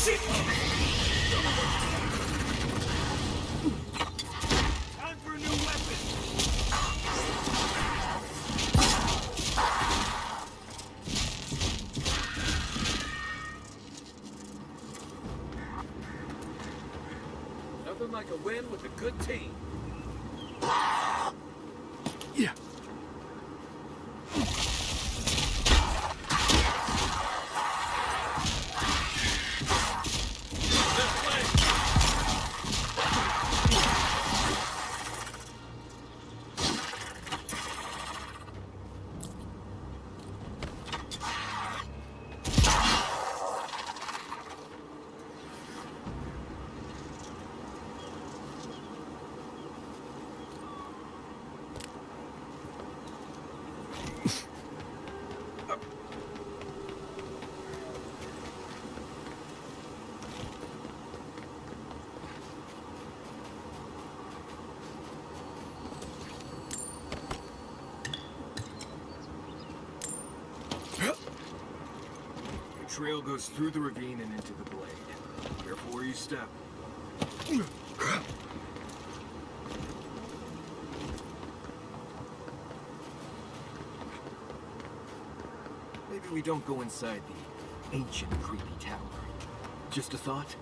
Time for a new weapon. Nothing like a win with a good team. Yeah. The trail goes through the ravine and into the blade. Careful where you step. Maybe we don't go inside the ancient creepy tower. Just a thought?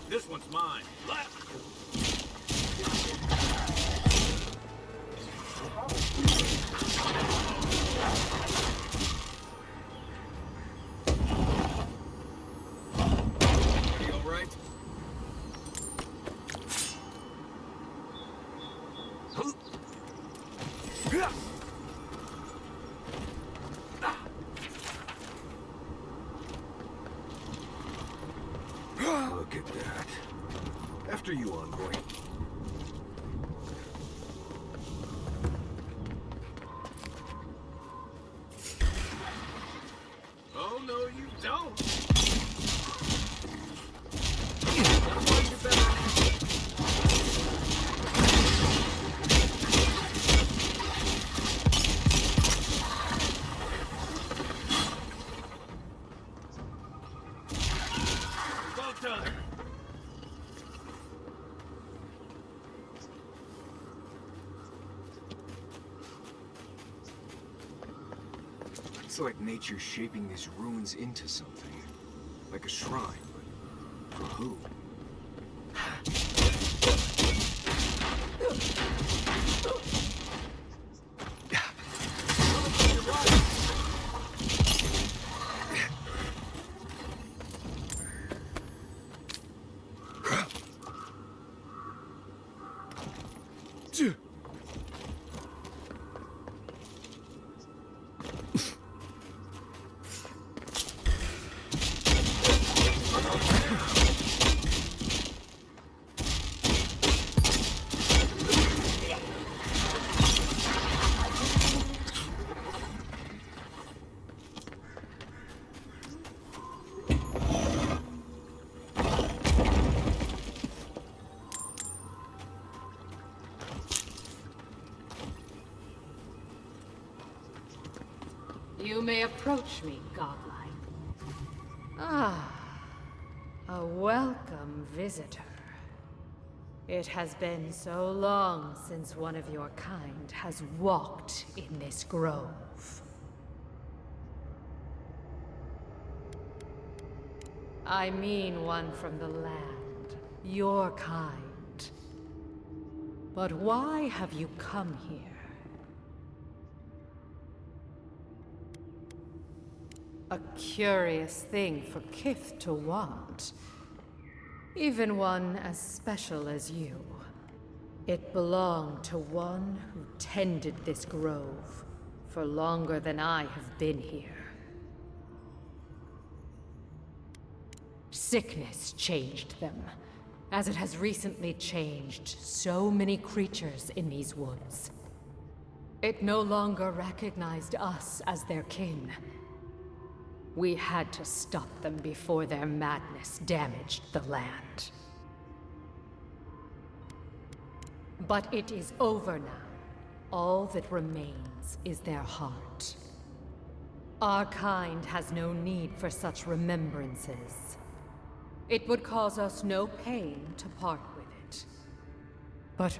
This one's mine. Left. Are you all right? Look at that. After you, Envoy. Oh, no, you don't. Well done. It's like nature shaping these ruins into something. Like a shrine, but for who? You may approach me, godlike. Ah, a welcome visitor. It has been so long since one of your kind has walked in this grove. I mean one from the land, your kind. But why have you come here? A curious thing for Kith to want. Even one as special as you. It belonged to one who tended this grove for longer than I have been here. Sickness changed them, as it has recently changed so many creatures in these woods. It no longer recognized us as their kin. We had to stop them before their madness damaged the land. But it is over now. All that remains is their heart. Our kind has no need for such remembrances. It would cause us no pain to part with it. But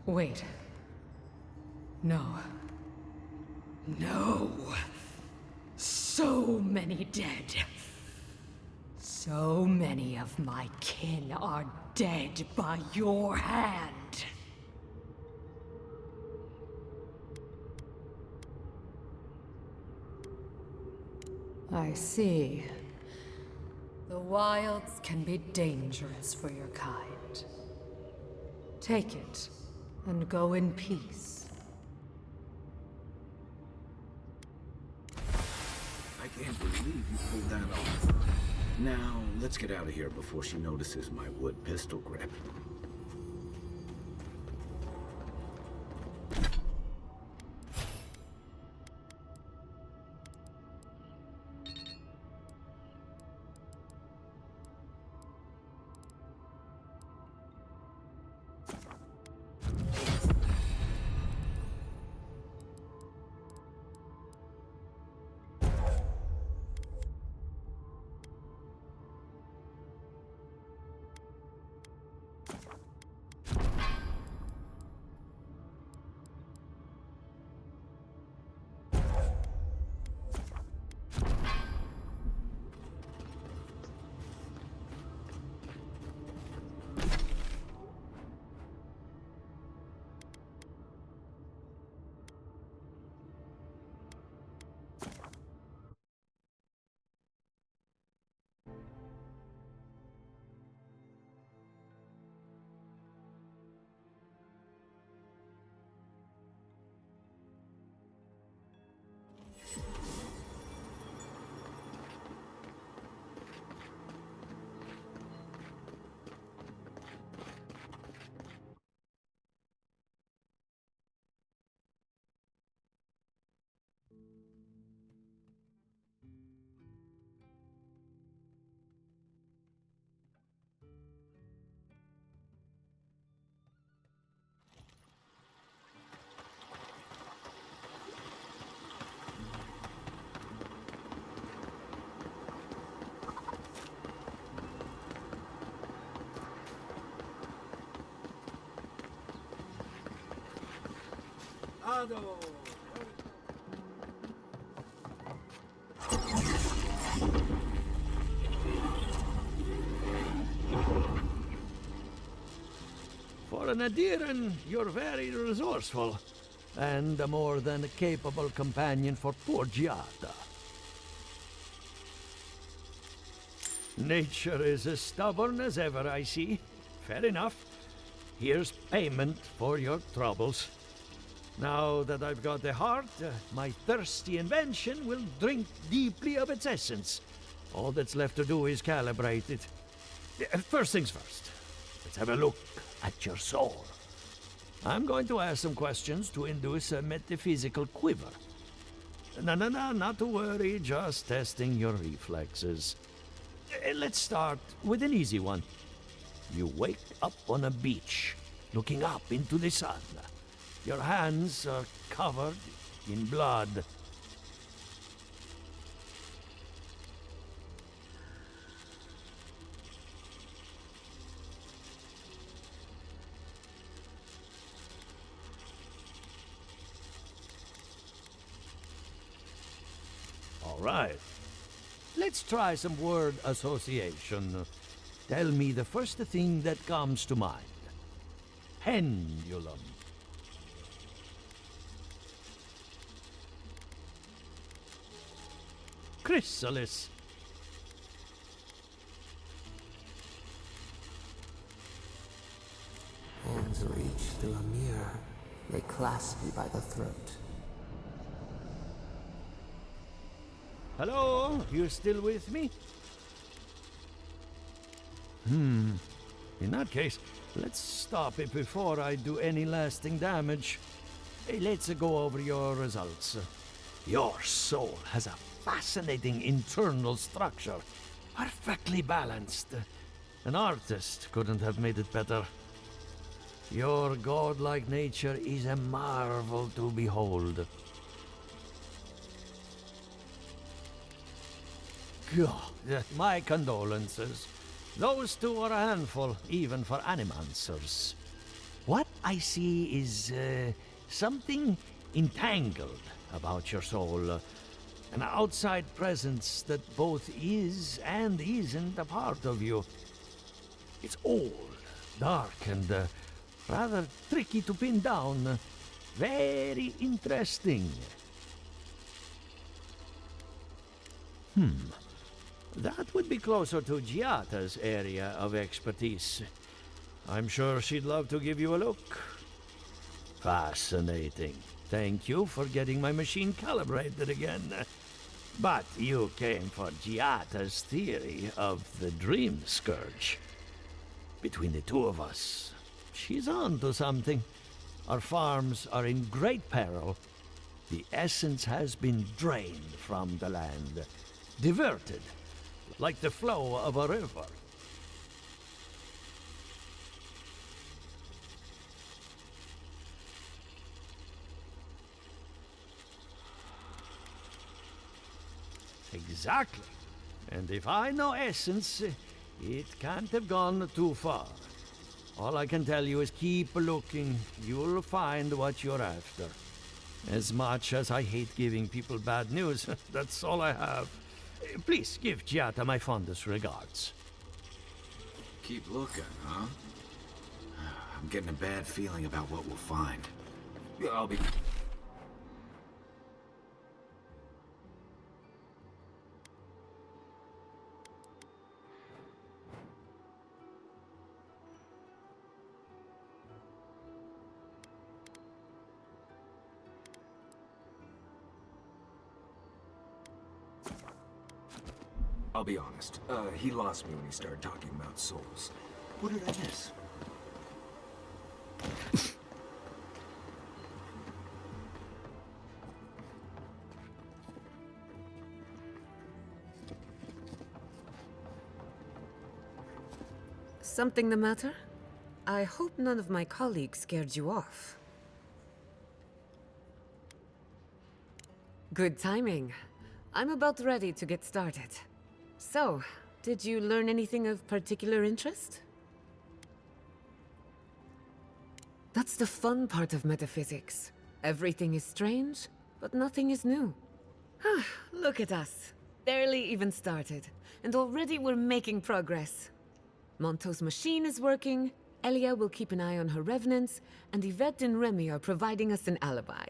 wait. No. No. So many dead. So many of my kin are dead by your hand. I see. The wilds can be dangerous for your kind. Take it, and go in peace. I can't believe you pulled that off. Now, let's get out of here before she notices my wood pistol grip. For an Adiran, you're very resourceful, and a more than capable companion for poor Giada. Nature is as stubborn as ever, I see. Fair enough. Here's payment for your troubles. Now that I've got the heart, my thirsty invention will drink deeply of its essence. All that's left to do is calibrate it. First things first. Let's have a look at your soul. I'm going to ask some questions to induce a metaphysical quiver. No, not to worry, just testing your reflexes. Let's start with an easy one. You wake up on a beach, looking up into the sun. Your hands are covered in blood. All right. Let's try some word association. Tell me the first thing that comes to mind. Pendulum. chrysalis. Hands reach through a mirror. They clasp you by the throat. Hello? You still with me? In that case, let's stop it before I do any lasting damage. Hey, let's go over your results. Your soul has a fascinating internal structure, perfectly balanced. An artist couldn't have made it better. Your godlike nature is a marvel to behold. God, my condolences. Those two are a handful, even for animancers. What I see is something entangled about your soul. An outside presence that both is and isn't a part of you. It's old, dark, and rather tricky to pin down. Very interesting. That would be closer to Giata's area of expertise. I'm sure she'd love to give you a look. Fascinating. Thank you for getting my machine calibrated again. But you came for Giata's theory of the Dream Scourge. Between the two of us, she's on to something. Our farms are in great peril. The essence has been drained from the land, diverted, like the flow of a river. Exactly. And if I know essence, it can't have gone too far. All I can tell you is keep looking. You'll find what you're after. As much as I hate giving people bad news, that's all I have. Please give Giata my fondest regards. Keep looking, huh? I'm getting a bad feeling about what we'll find. Yeah, I'll be... I'll be honest. He lost me when he started talking about souls. What did I miss? Something the matter? I hope none of my colleagues scared you off. Good timing. I'm about ready to get started. So, did you learn anything of particular interest? That's the fun part of metaphysics. Everything is strange, but nothing is new. Look at us. Barely even started, and already we're making progress. Monto's machine is working, Elia will keep an eye on her revenants, and Yvette and Remy are providing us an alibi.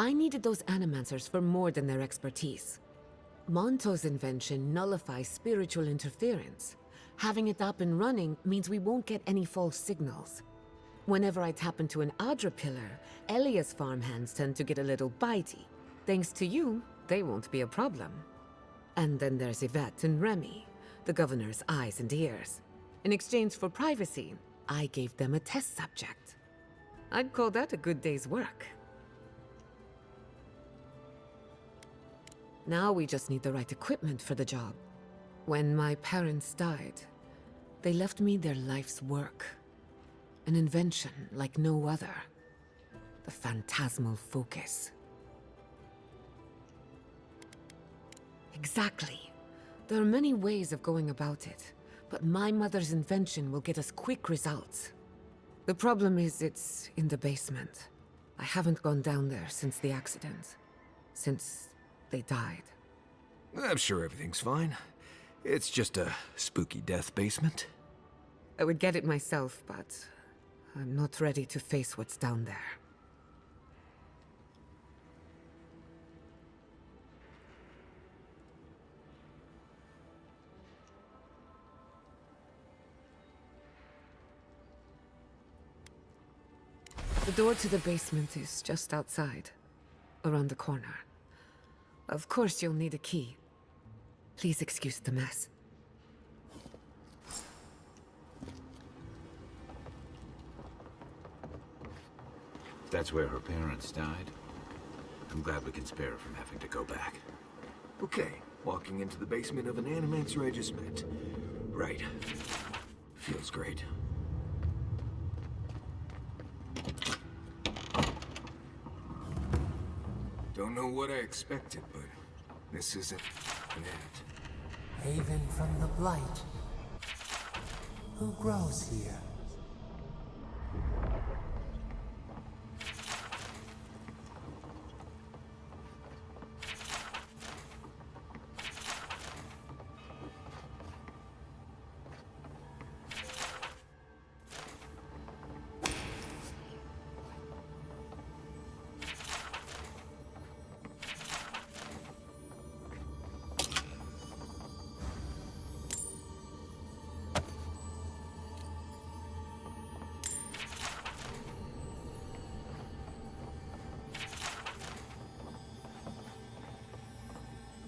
I needed those animancers for more than their expertise. Monto's invention nullifies spiritual interference. Having it up and running means we won't get any false signals. Whenever I tap into an Adra pillar, Elia's farmhands tend to get a little bitey. Thanks to you, they won't be a problem. And then there's Yvette and Remy, the governor's eyes and ears. In exchange for privacy, I gave them a test subject. I'd call that a good day's work. Now we just need the right equipment for the job. When my parents died, they left me their life's work. An invention like no other. The phantasmal focus. Exactly. There are many ways of going about it, but my mother's invention will get us quick results. The problem is it's in the basement. I haven't gone down there since the accident. Since they died. I'm sure everything's fine. It's just a spooky death basement. I would get it myself, but I'm not ready to face what's down there. The door to the basement is just outside, around the corner. Of course you'll need a key. Please excuse the mess. That's where her parents died. I'm glad we can spare her from having to go back. Okay, walking into the basement of an animancer I just met. Right. Feels great. Don't know what I expected, but this isn't it. Haven from the blight. Who grows here?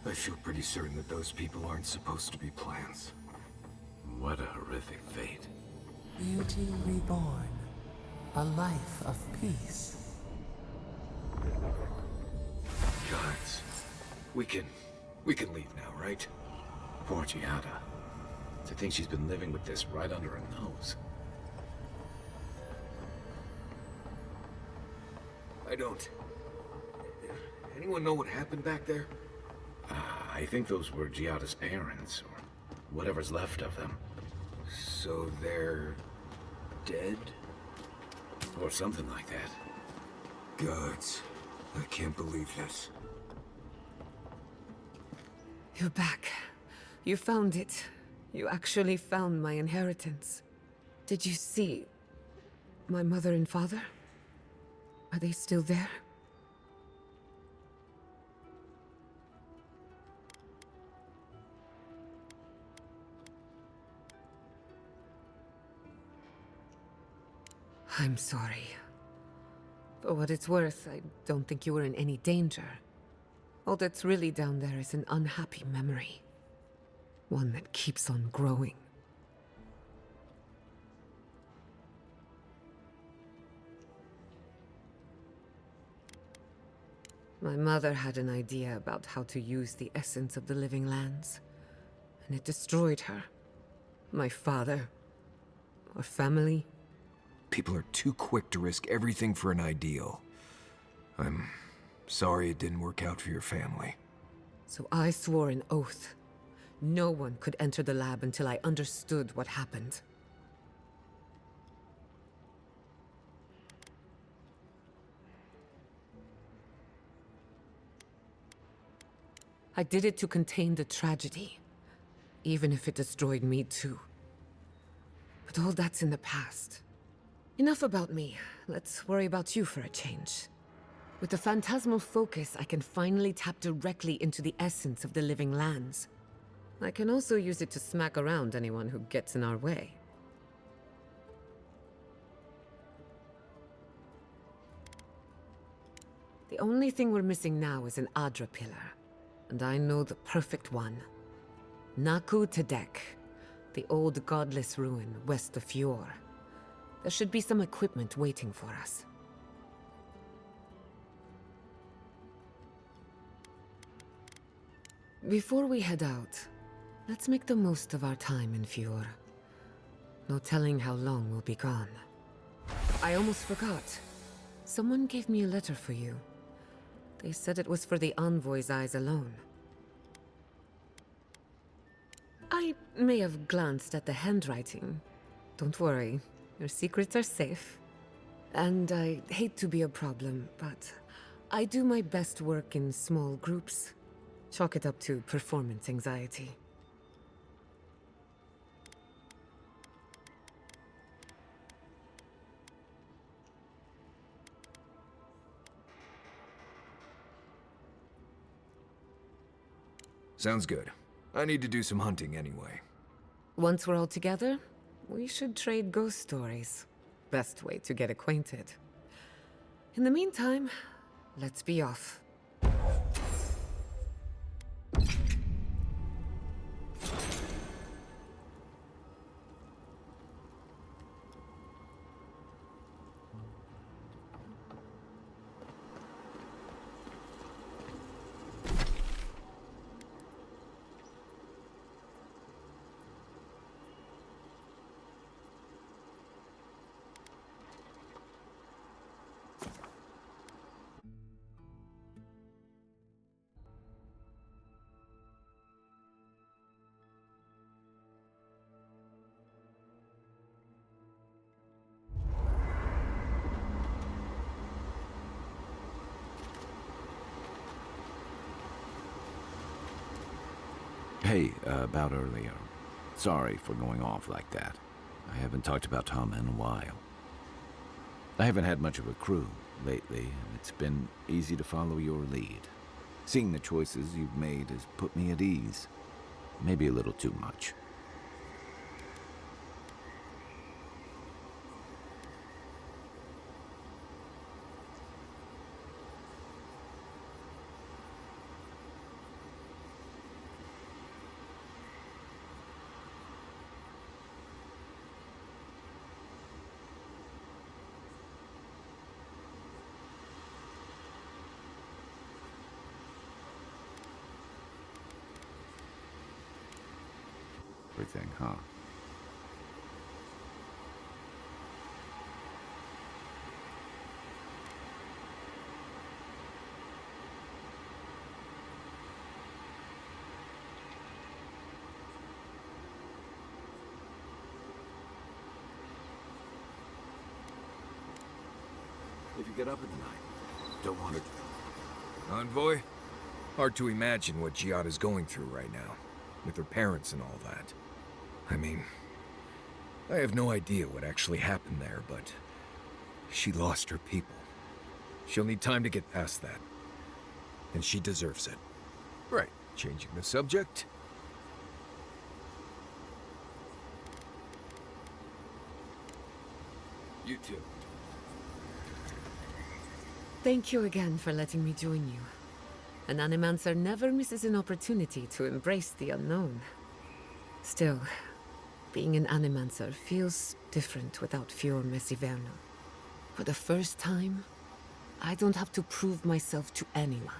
I feel pretty certain that those people aren't supposed to be plants. What a horrific fate. Beauty reborn. A life of peace. Guys, we can leave now, right? Poor Giada. To think she's been living with this right under her nose. I don't. Anyone know what happened back there? I think those were Giada's parents, or whatever's left of them. So they're dead? Or something like that. Gods, I can't believe this. You're back. You found it. You actually found my inheritance. Did you see my mother and father? Are they still there? I'm sorry. For what it's worth, I don't think you were in any danger. All that's really down there is an unhappy memory. One that keeps on growing. My mother had an idea about how to use the essence of the living lands, and it destroyed her. My father. Our family. People are too quick to risk everything for an ideal. I'm sorry it didn't work out for your family. So I swore an oath. No one could enter the lab until I understood what happened. I did it to contain the tragedy, even if it destroyed me too. But all that's in the past. Enough about me. Let's worry about you for a change. With the phantasmal focus, I can finally tap directly into the essence of the living lands. I can also use it to smack around anyone who gets in our way. The only thing we're missing now is an Adra pillar. And I know the perfect one. Naku Tedek, the old godless ruin west of Fjord. There should be some equipment waiting for us. Before we head out, let's make the most of our time in Fjord. No telling how long we'll be gone. I almost forgot. Someone gave me a letter for you. They said it was for the envoy's eyes alone. I may have glanced at the handwriting. Don't worry. Your secrets are safe. And I hate to be a problem, but I do my best work in small groups. Chalk it up to performance anxiety. Sounds good. I need to do some hunting anyway. Once we're all together, we should trade ghost stories. Best way to get acquainted. In the meantime, let's be off. Hey, about earlier. Sorry for going off like that. I haven't talked about Tom in a while. I haven't had much of a crew lately, and it's been easy to follow your lead. Seeing the choices you've made has put me at ease. Maybe a little too much. Everything, huh? If you get up in the night, don't want to... Envoy? Hard to imagine what Giada's going through right now, with her parents and all that. I mean, I have no idea what actually happened there, but she lost her people. She'll need time to get past that. And she deserves it. Right, changing the subject. You too. Thank you again for letting me join you. An animancer never misses an opportunity to embrace the unknown. Still, being an animancer feels different without Fior Messiverno. For the first time, I don't have to prove myself to anyone.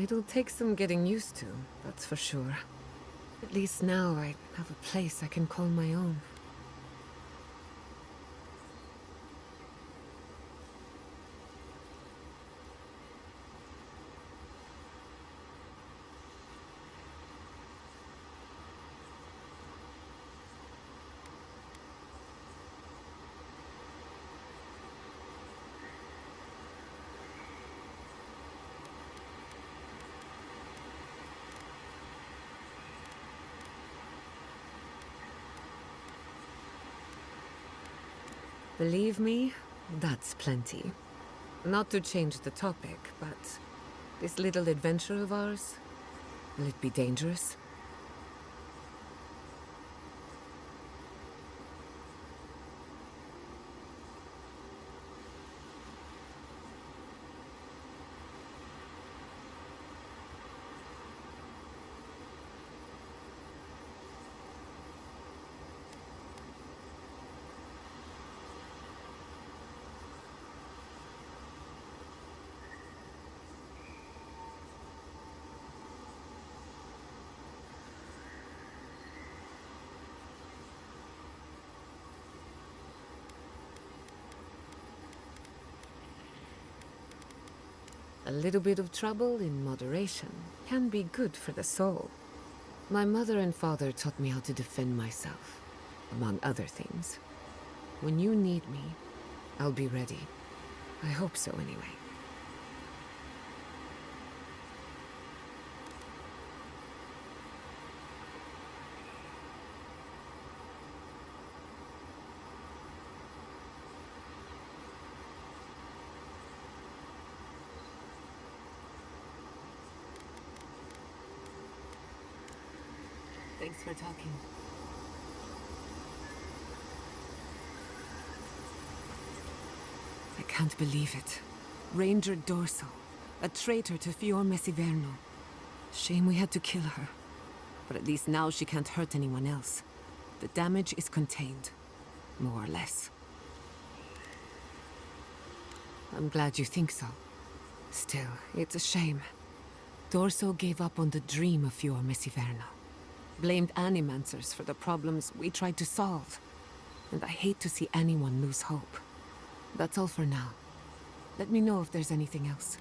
It'll take some getting used to, that's for sure. At least now I have a place I can call my own. Believe me, that's plenty. Not to change the topic, but this little adventure of ours, will it be dangerous? A little bit of trouble in moderation can be good for the soul. My mother and father taught me how to defend myself, among other things. When you need me, I'll be ready. I hope so, anyway. Thanks for talking. I can't believe it. Ranger Dorso, a traitor to Fior Messiverno. Shame we had to kill her. But at least now she can't hurt anyone else. The damage is contained, more or less. I'm glad you think so. Still, it's a shame. Dorso gave up on the dream of Fior Messiverno. Blamed animancers for the problems we tried to solve. And I hate to see anyone lose hope. That's all for now. Let me know if there's anything else.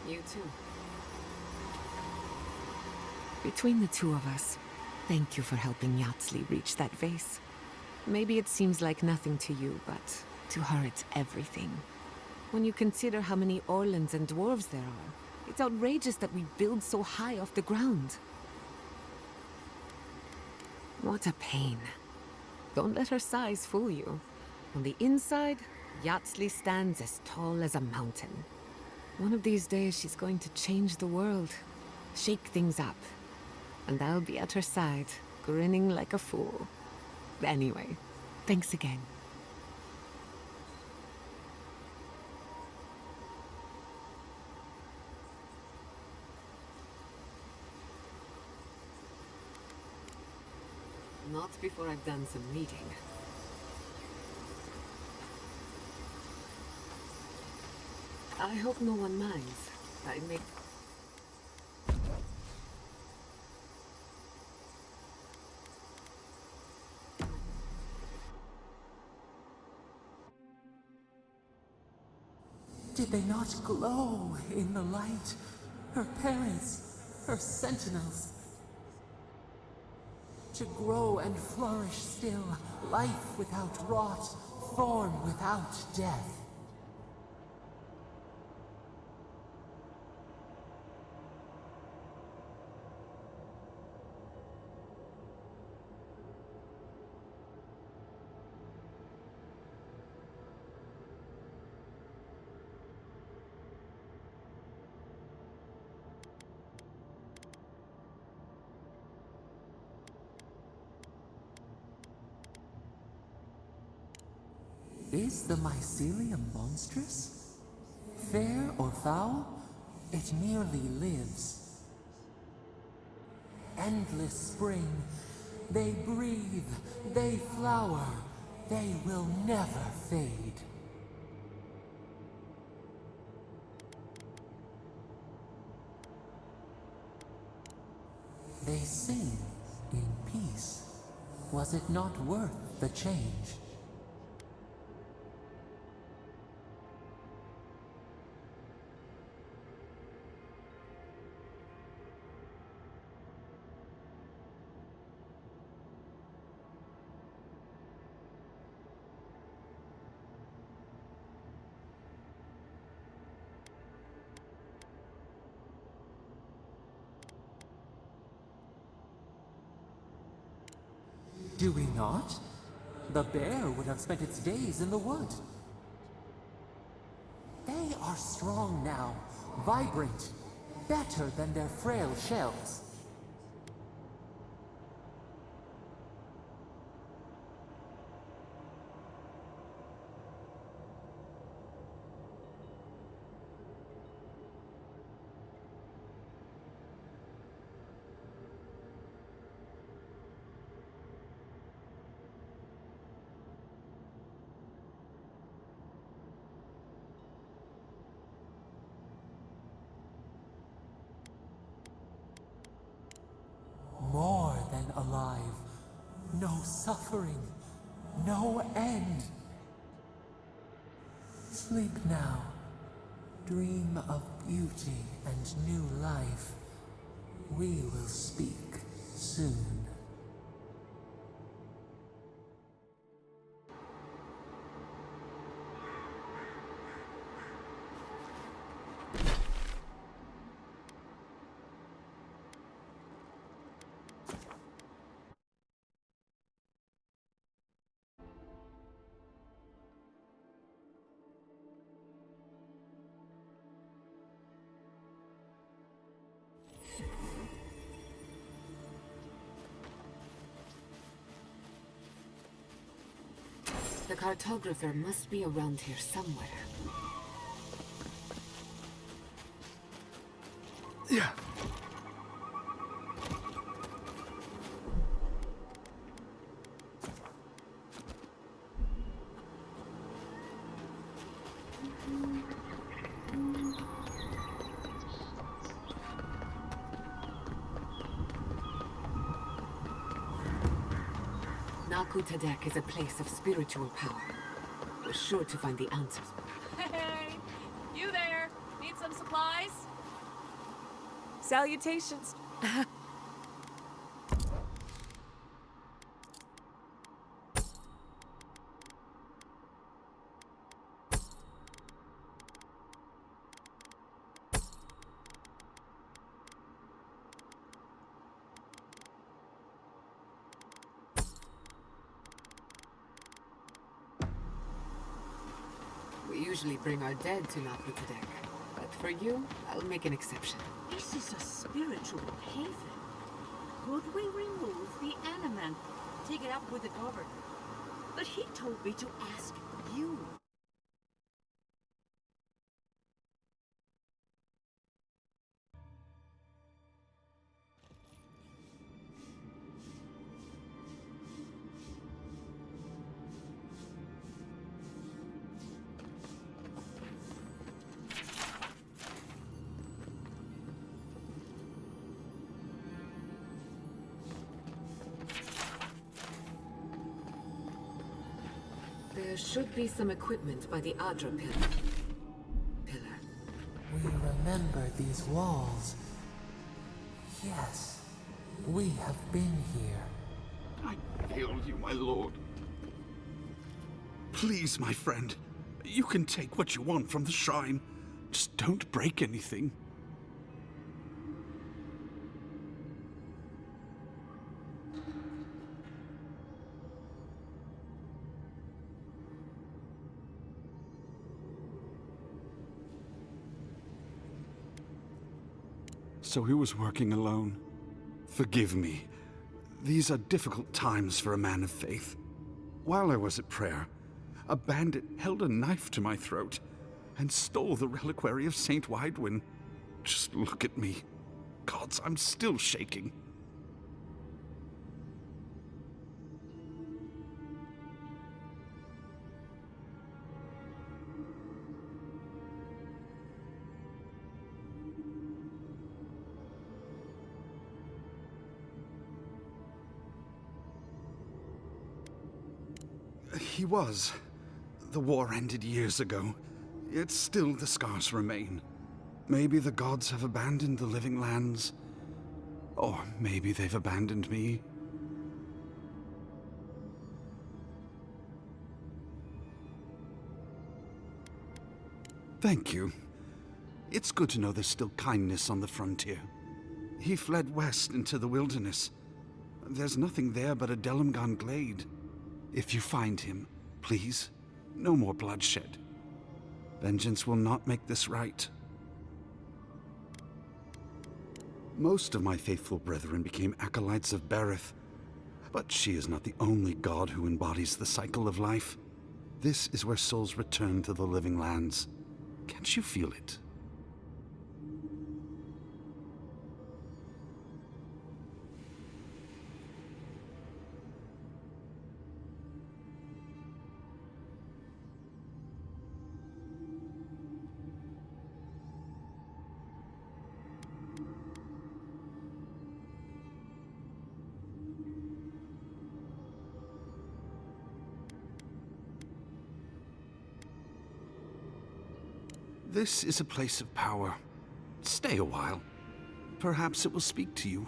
You too. Between the two of us, thank you for helping Yatsli reach that vase. Maybe it seems like nothing to you, but to her it's everything. When you consider how many Orlans and dwarves there are, it's outrageous that we build so high off the ground. What a pain. Don't let her size fool you. On the inside, Yatsli stands as tall as a mountain. One of these days she's going to change the world, shake things up. And I'll be at her side, grinning like a fool. Anyway, thanks again. Not before I've done some reading. I hope no one minds. I make... Did they not glow in the light? Her parents, her sentinels. To grow and flourish still, life without rot, form without death. Is the mycelium monstrous? Fair or foul, it merely lives. Endless spring, they breathe, they flower, they will never fade. They sing in peace. Was it not worth the change? Do we not? The bear would have spent its days in the wood. They are strong now, vibrant, better than their frail shells. More than alive. No suffering. No end. Sleep now. Dream of beauty and new life. We will speak soon. The cartographer must be around here somewhere. Yeah. Nakutadek is a place of spiritual power. We're sure to find the answers. Hey, you there? Need some supplies? Salutations. We usually bring our dead to Nakutadek, but for you, I'll make an exception. This is a spiritual haven. Could we remove the animal? Take it up with the governor. But he told me to ask you. There should be some equipment by the Adra pillar. We remember these walls. Yes, we have been here. I fail you, my lord. Please, my friend, you can take what you want from the shrine. Just don't break anything. So he was working alone. Forgive me. These are difficult times for a man of faith. While I was at prayer, a bandit held a knife to my throat and stole the reliquary of Saint Widwin. Just look at me. Gods, I'm still shaking. He was. The war ended years ago, yet still the scars remain. Maybe the gods have abandoned the living lands, or maybe they've abandoned me. Thank you. It's good to know there's still kindness on the frontier. He fled west into the wilderness. There's nothing there but a Delumgan glade. If you find him, please, no more bloodshed. Vengeance will not make this right. Most of my faithful brethren became acolytes of Berith, but she is not the only god who embodies the cycle of life. This is where souls return to the living lands. Can't you feel it? This is a place of power. Stay a while. Perhaps it will speak to you.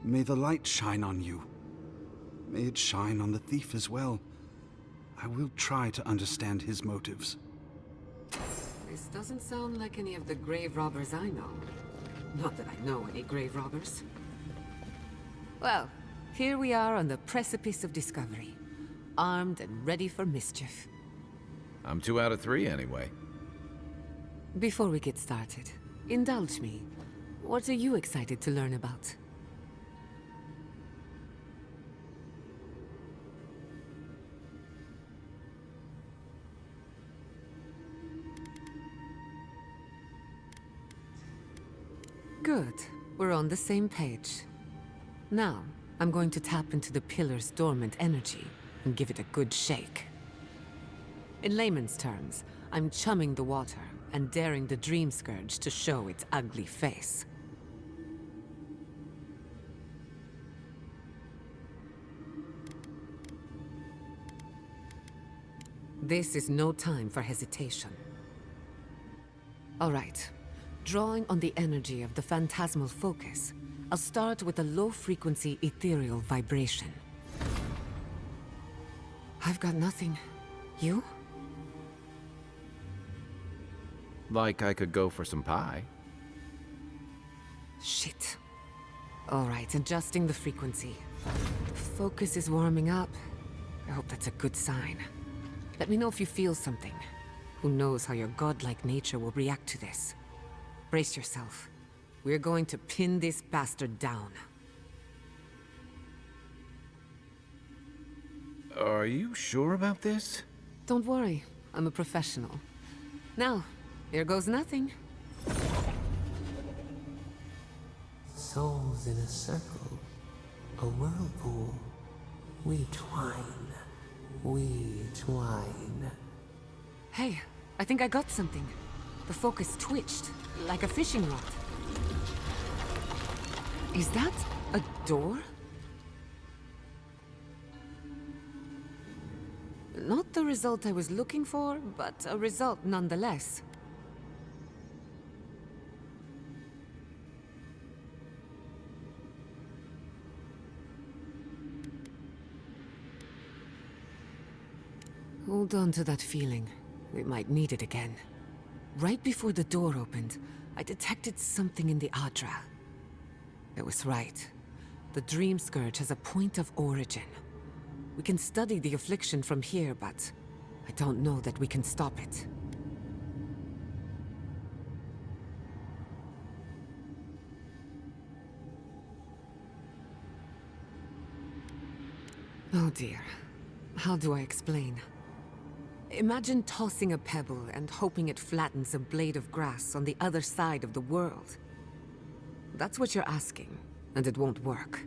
May the light shine on you. May it shine on the thief as well. I will try to understand his motives. This doesn't sound like any of the grave robbers I know. Not that I know any grave robbers. Well, here we are on the precipice of discovery. Armed and ready for mischief. I'm 2 out of 3 anyway. Before we get started, indulge me. What are you excited to learn about? Good. We're on the same page. Now, I'm going to tap into the pillar's dormant energy and give it a good shake. In layman's terms, I'm chumming the water and daring the dream scourge to show its ugly face. This is no time for hesitation. All right. Drawing on the energy of the phantasmal focus, I'll start with a low-frequency ethereal vibration. I've got nothing. You? Like I could go for some pie. Shit. All right, adjusting the frequency. Focus is warming up. I hope that's a good sign. Let me know if you feel something. Who knows how your godlike nature will react to this. Brace yourself. We're going to pin this bastard down. Are you sure about this? Don't worry, I'm a professional. Now, here goes nothing. Souls in a circle, a whirlpool. We twine. We twine. Hey, I think I got something. The focus twitched, like a fishing rod. Is that a door? Not the result I was looking for, but a result nonetheless. Hold on to that feeling. We might need it again. Right before the door opened, I detected something in the Adra. It was right. The Dream Scourge has a point of origin. We can study the affliction from here, but I don't know that we can stop it. Oh dear. How do I explain? Imagine tossing a pebble and hoping it flattens a blade of grass on the other side of the world. That's what you're asking, and it won't work.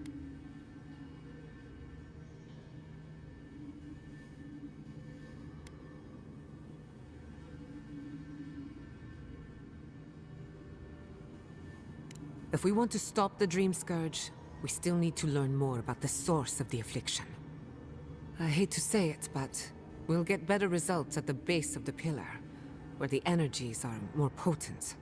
If we want to stop the Dream Scourge, we still need to learn more about the source of the affliction. I hate to say it, but we'll get better results at the base of the pillar, where the energies are more potent.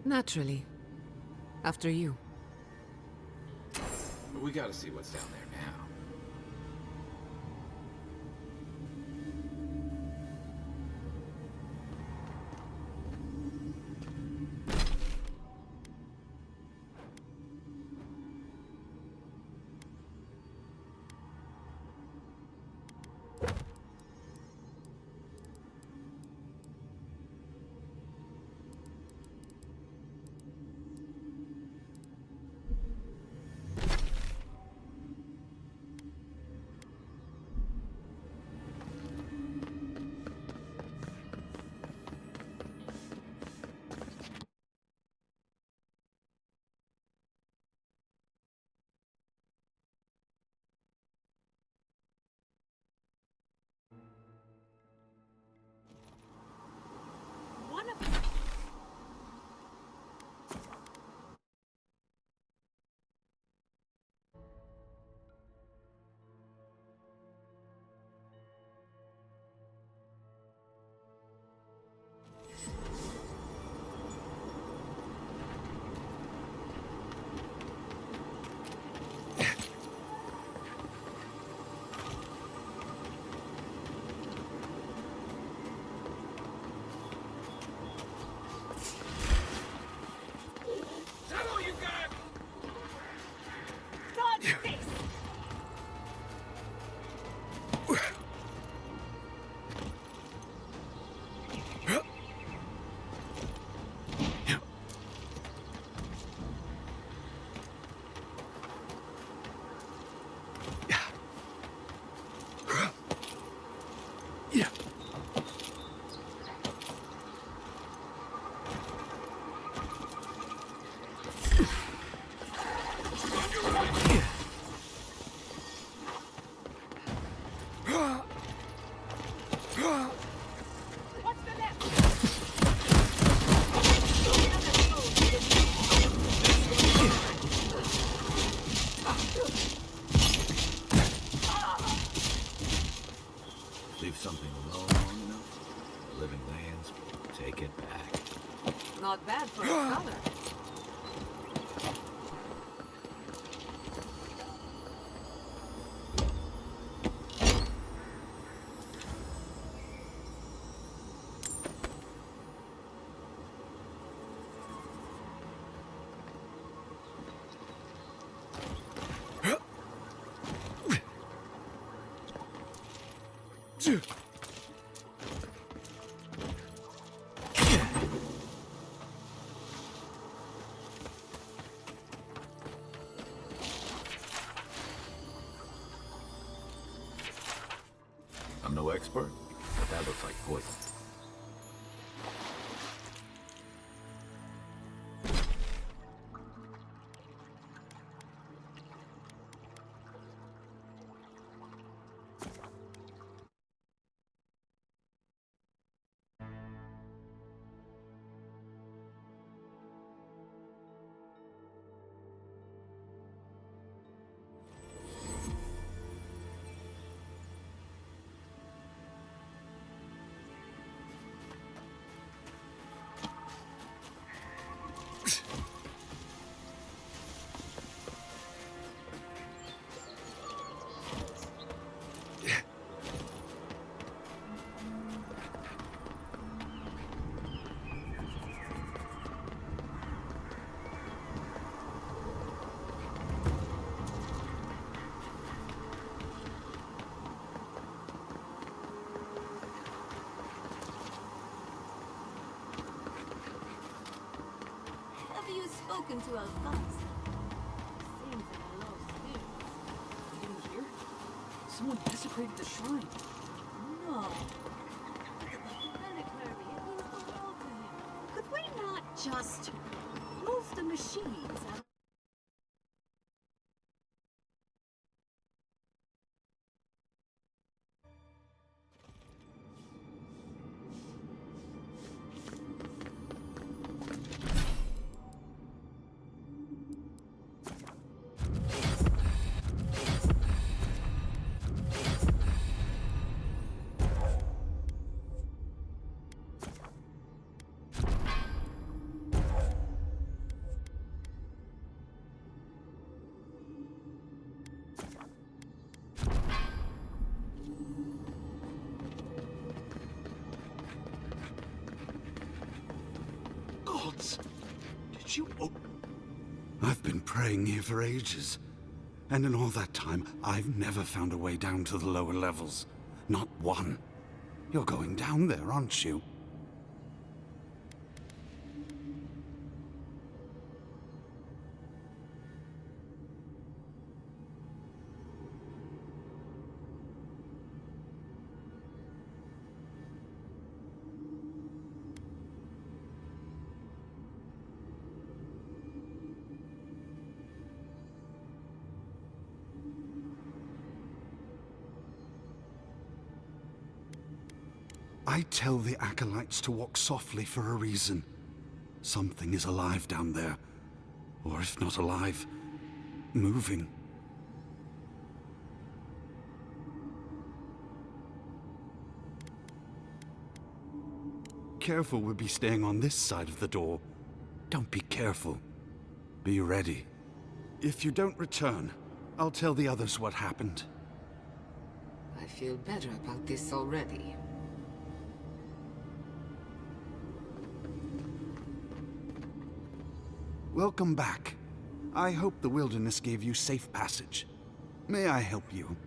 Naturally. After you. We gotta see what's down there now. bad for a color. I'm no expert, but that looks like poison. Spoken to our thoughts. Seems like a lost spirit. You didn't hear? Someone desecrated the shrine. No. The relic, Harvey. It means the world to him. Could we not just move the machines out? Did you... Oh. I've been praying here for ages. And in all that time, I've never found a way down to the lower levels. Not one. You're going down there, aren't you? I tell the acolytes to walk softly for a reason. Something is alive down there. Or if not alive, moving. Careful, we'll be staying on this side of the door. Don't be careful. Be ready. If you don't return, I'll tell the others what happened. I feel better about this already. Welcome back. I hope the wilderness gave you safe passage. May I help you?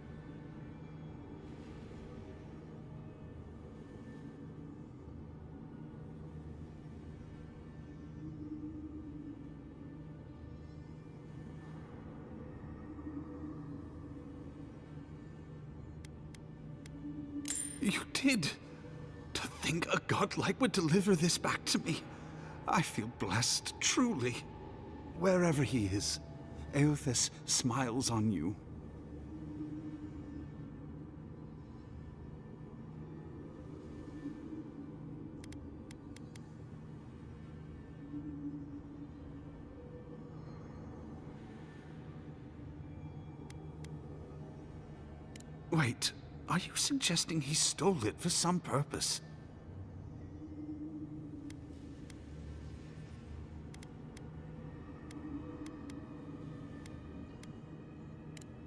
You did. To think a godlike would deliver this back to me. I feel blessed, truly. Wherever he is, Eothas smiles on you. Wait, are you suggesting he stole it for some purpose?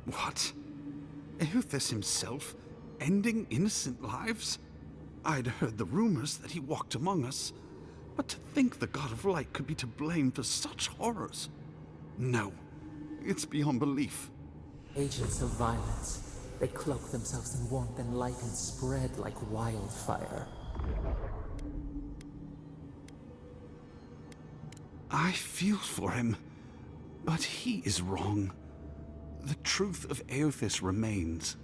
What? Eothas himself, ending innocent lives? I'd heard the rumors that he walked among us, but to think the God of Light could be to blame for such horrors. No, it's beyond belief. Agents of violence. They cloak themselves in warmth and light and spread like wildfire. I feel for him, but he is wrong. The truth of Eothas remains.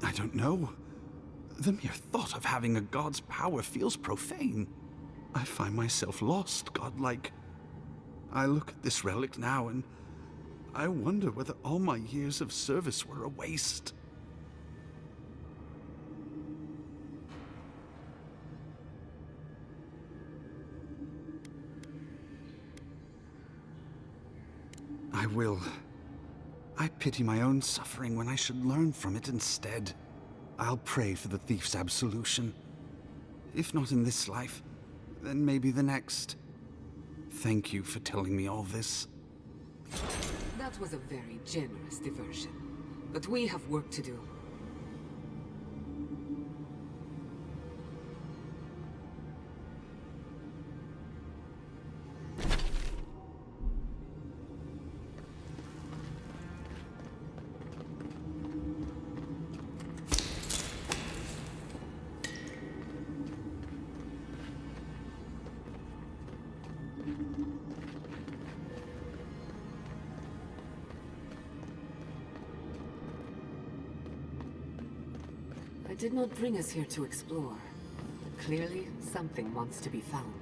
I don't know. The mere thought of having a god's power feels profane. I find myself lost, godlike. I look at this relic now and I wonder whether all my years of service were a waste. I will. I pity my own suffering when I should learn from it instead. I'll pray for the thief's absolution. If not in this life, then maybe the next. Thank you for telling me all this. That was a very generous diversion. But we have work to do. I did not bring us here to explore. Clearly, something wants to be found.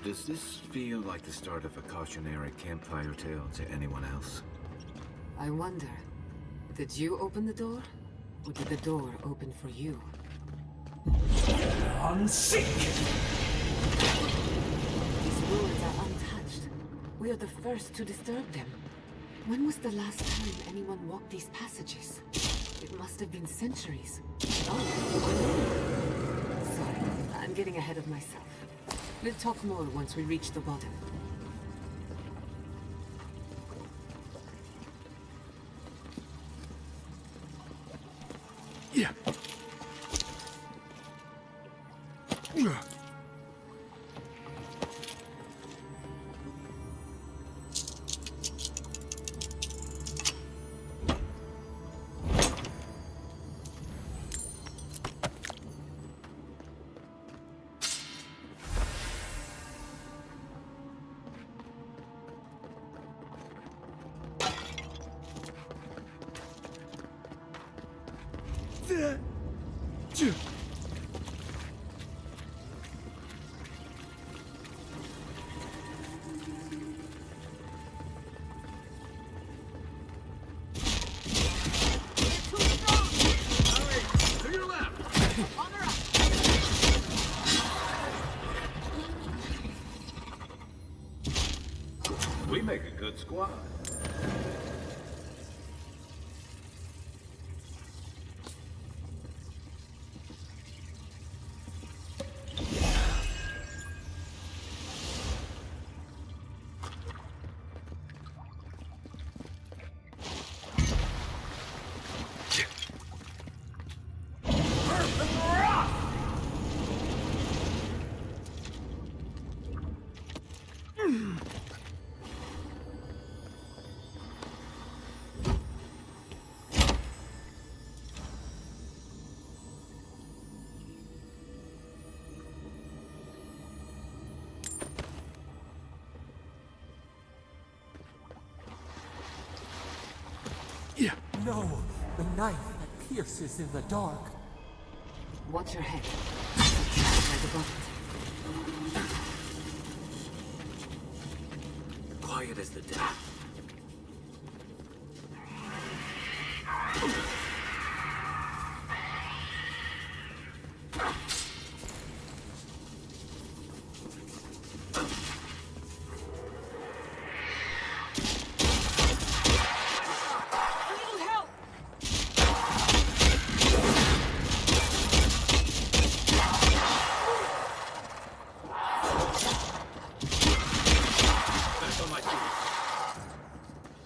Does this feel like the start of a cautionary campfire tale to anyone else? I wonder, did you open the door? Or did the door open for you? On sick! These ruins are untouched. We are the first to disturb them. When was the last time anyone walked these passages? It must have been centuries. Oh. Sorry, I'm getting ahead of myself. We'll talk more once we reach the bottom. Yeah. We make a good squad. know, the knife that pierces in the dark. Watch your head. Like a bullet. Quiet as the dead.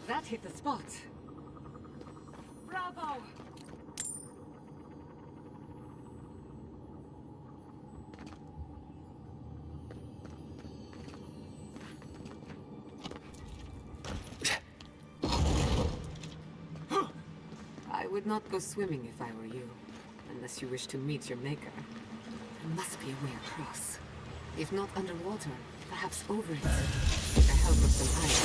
That hit the spot. Bravo! I would not go swimming if I were you, unless you wish to meet your maker. There must be a way across. If not underwater, perhaps over it, with the help of some ice.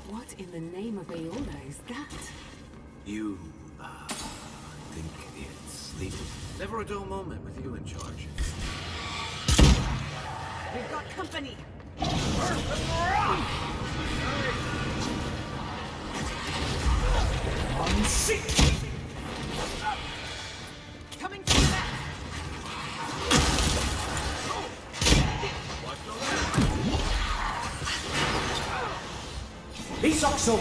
What in the name of Aola is that? You, think it's legal. Never a dull moment with you in charge. We've got company! Coming to the back! Isakso!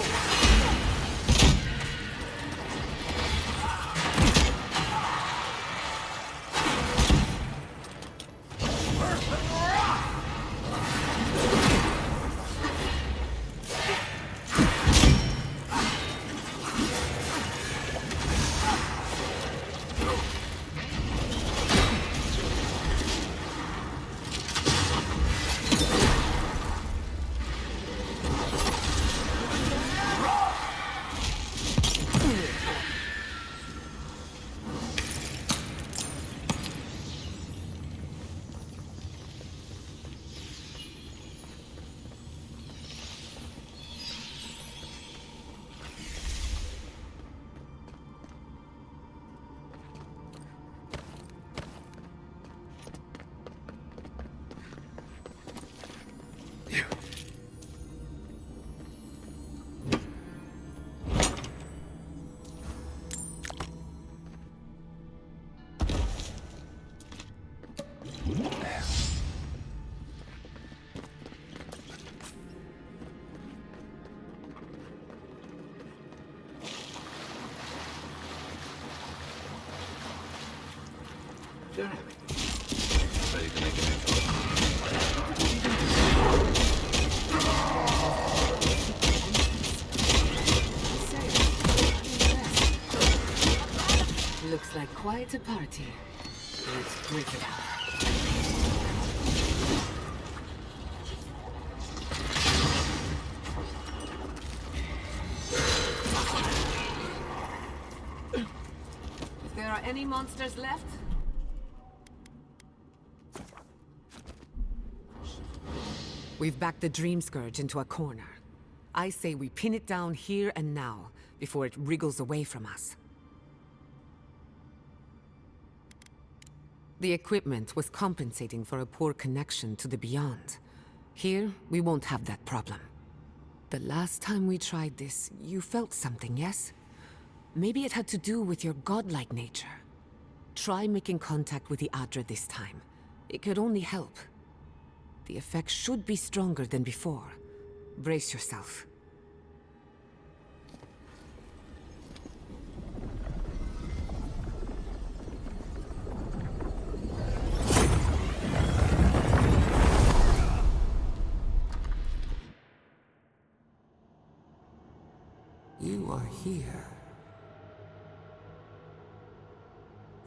Ready to make an exit. Looks like quite a party. Let's break it up. If there are any monsters left, we've backed the Dream Scourge into a corner. I say we pin it down here and now, before it wriggles away from us. The equipment was compensating for a poor connection to the beyond. Here, we won't have that problem. The last time we tried this, you felt something, yes? Maybe it had to do with your godlike nature. Try making contact with the Adra this time. It could only help. The effect should be stronger than before. Brace yourself. You are here.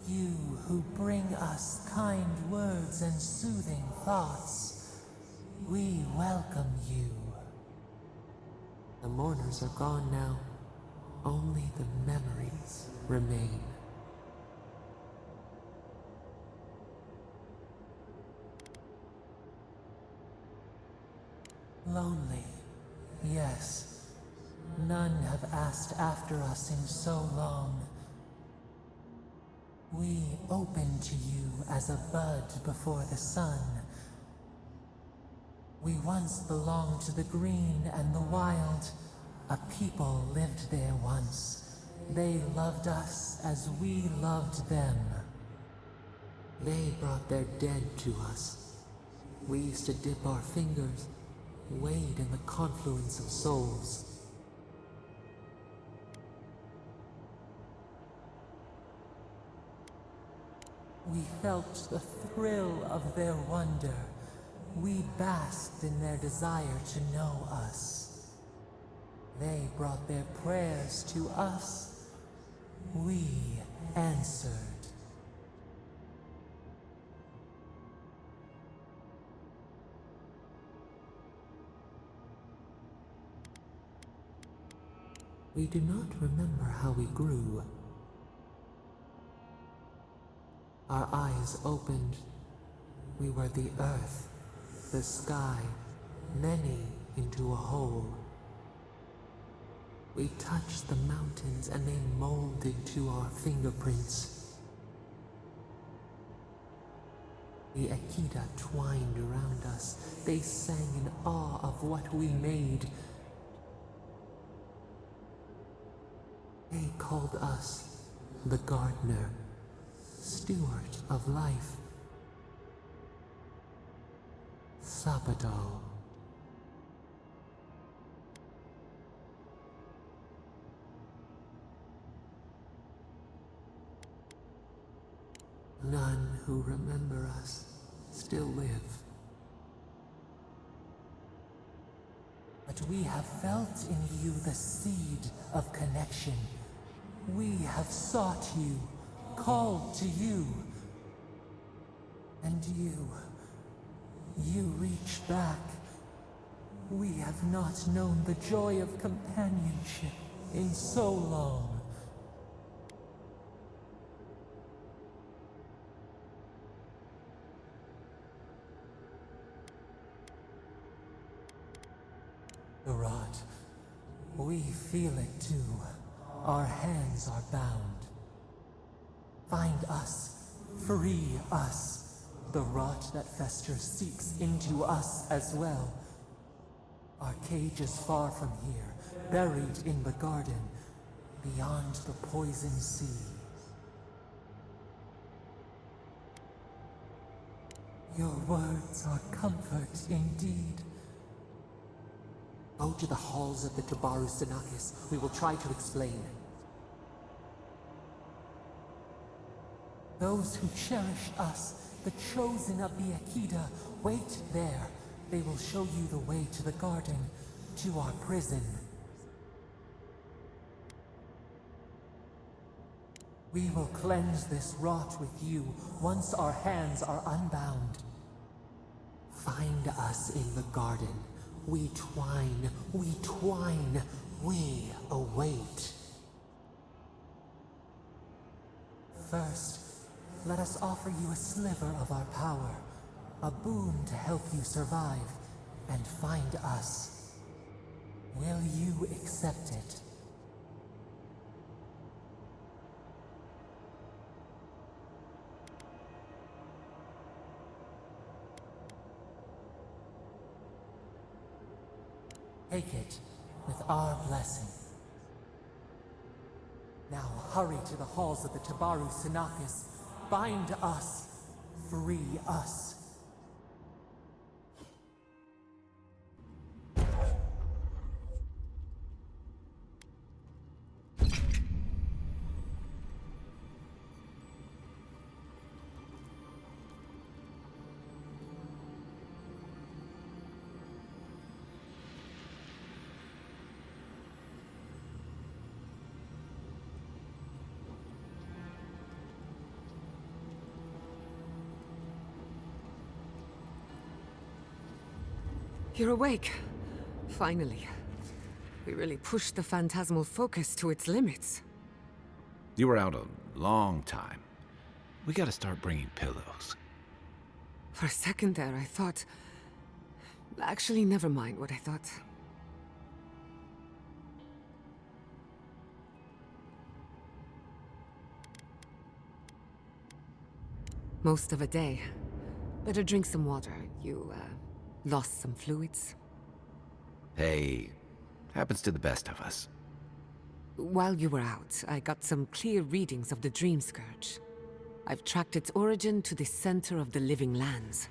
You who bring us kind words and soothing thoughts, we welcome you. The mourners are gone now. Only the memories remain. Lonely, yes. None have asked after us in so long. We open to you as a bud before the sun. We once belonged to the green and the wild. A people lived there once. They loved us as we loved them. They brought their dead to us. We used to dip our fingers, wade in the confluence of souls. We felt the thrill of their wonder. We basked in their desire to know us. They brought their prayers to us. We answered. We do not remember how we grew. Our eyes opened. We were the earth, the sky, many into a whole. We touched the mountains and they molded to our fingerprints. The Akita twined around us. They sang in awe of what we made. They called us the gardener, steward of life. Sabado. None who remember us still live. But we have felt in you the seed of connection. We have sought you, called to you. And you reach back. We have not known the joy of companionship in so long. The rot. We feel it too. Our hands are bound. Find us. Free us. The rot that festers seeps into us as well. Our cage is far from here, buried in the garden, beyond the poison sea. Your words are comfort indeed. Go to the halls of the Tabaru Sinakis. We will try to explain. Those who cherish us, the chosen of the Akita, wait there. They will show you the way to the garden, to our prison. We will cleanse this rot with you once our hands are unbound. Find us in the garden. We twine, we await. First, let us offer you a sliver of our power, a boon to help you survive and find us. Will you accept it? Take it with our blessing. Now hurry to the halls of the Tabaru Sinakis. Bind us. Free us. You're awake. Finally. We really pushed the phantasmal focus to its limits. You were out a long time. We gotta start bringing pillows. For a second there, I thought... Actually, never mind what I thought. Most of a day. Better drink some water. You, lost some fluids? Hey, happens to the best of us. While you were out, I got some clear readings of the Dream Scourge. I've tracked its origin to the center of the living lands.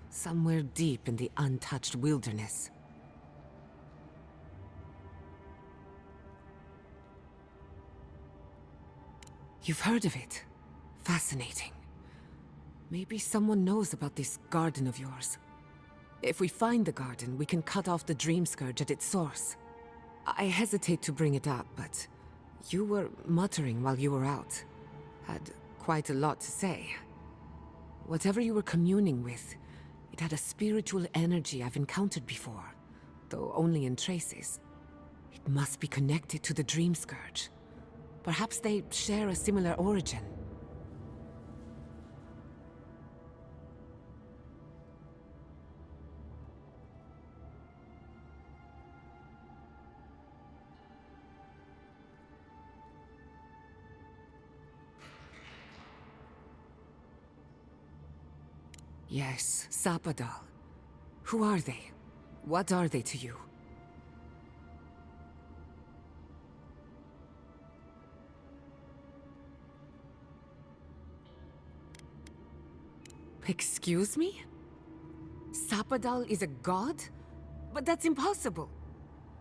Somewhere deep in the untouched wilderness. You've heard of it. Fascinating. Maybe someone knows about this garden of yours. If we find the garden, we can cut off the Dream Scourge at its source. I hesitate to bring it up, but you were muttering while you were out. Had quite a lot to say. Whatever you were communing with, it had a spiritual energy I've encountered before, though only in traces. It must be connected to the Dream Scourge. Perhaps they share a similar origin. Yes, Sapadal. Who are they? What are they to you? Excuse me? Sapadal is a god? But that's impossible.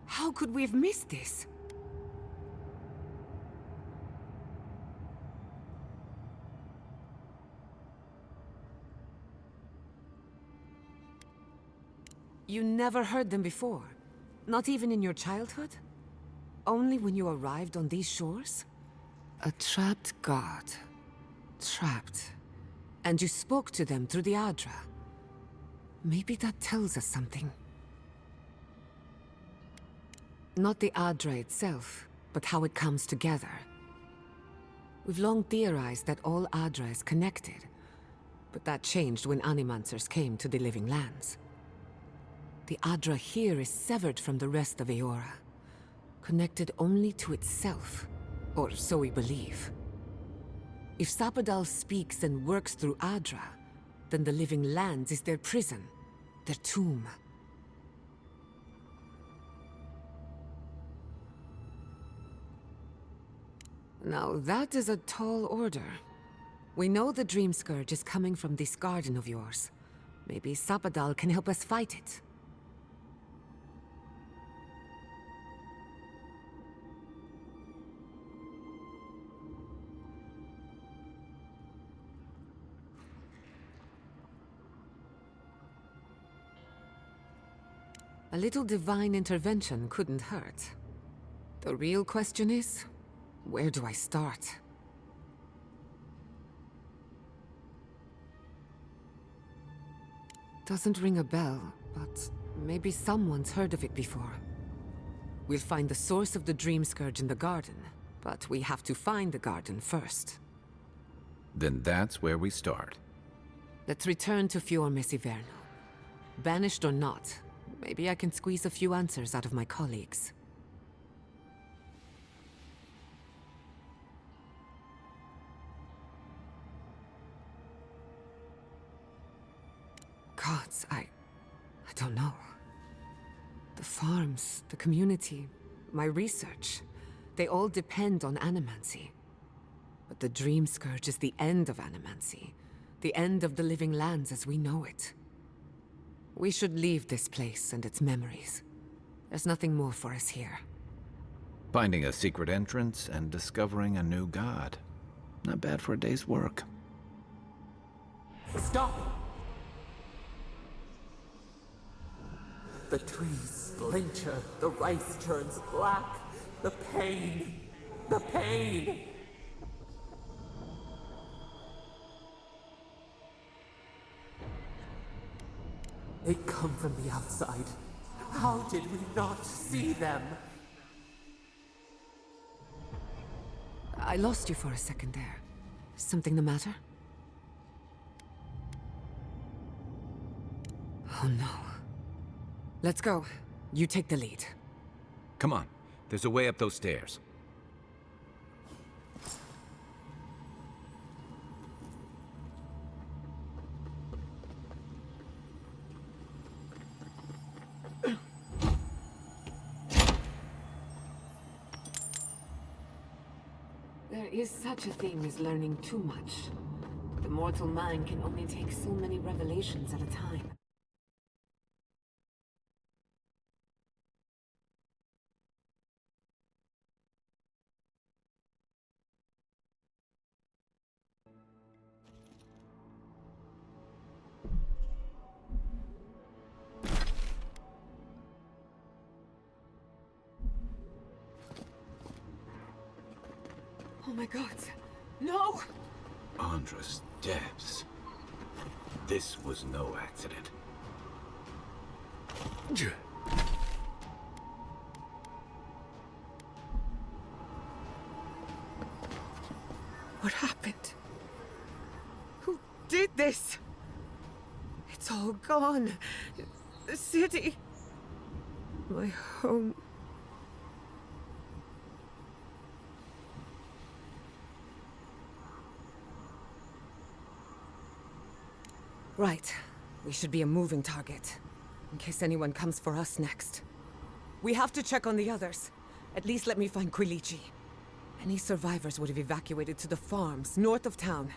How could we have missed this? You never heard them before? Not even in your childhood? Only when you arrived on these shores? A trapped god. Trapped. And you spoke to them through the Adra. Maybe that tells us something. Not the Adra itself, but how it comes together. We've long theorized that all Adra is connected, but that changed when Animancers came to the Living Lands. The Adra here is severed from the rest of Eora, connected only to itself, or so we believe. If Sapadal speaks and works through Adra, then the Living Lands is their prison, their tomb. Now that is a tall order. We know the Dream Scourge is coming from this garden of yours. Maybe Sapadal can help us fight it. A little divine intervention couldn't hurt. The real question is, where do I start? Doesn't ring a bell, but maybe someone's heard of it before. We'll find the source of the Dream Scourge in the garden, but we have to find the garden first. Then that's where we start. Let's return to Fior Mesiverno. Banished or not, maybe I can squeeze a few answers out of my colleagues. Gods, I don't know. The farms, the community, my research, they all depend on animancy. But the Dream Scourge is the end of animancy, the end of the Living Lands as we know it. We should leave this place and its memories. There's nothing more for us here. Finding a secret entrance and discovering a new god. Not bad for a day's work. Stop! The trees splinter, the rice turns black. The pain! The pain! They come from the outside. How did we not see them? I lost you for a second there. Something the matter? Oh no. Let's go. You take the lead. Come on. There's a way up those stairs. There is such a thing as learning too much. The mortal mind can only take so many revelations at a time. Oh my god. No! Andra's depths. This was no accident. What happened? Who did this? It's all gone. The city. My home. Right. We should be a moving target, in case anyone comes for us next. We have to check on the others. At least let me find Quilichi. Any survivors would have evacuated to the farms north of town.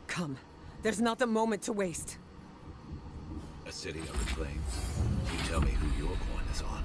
Come. There's not a moment to waste. A city on the plains. You tell me who your coin is on.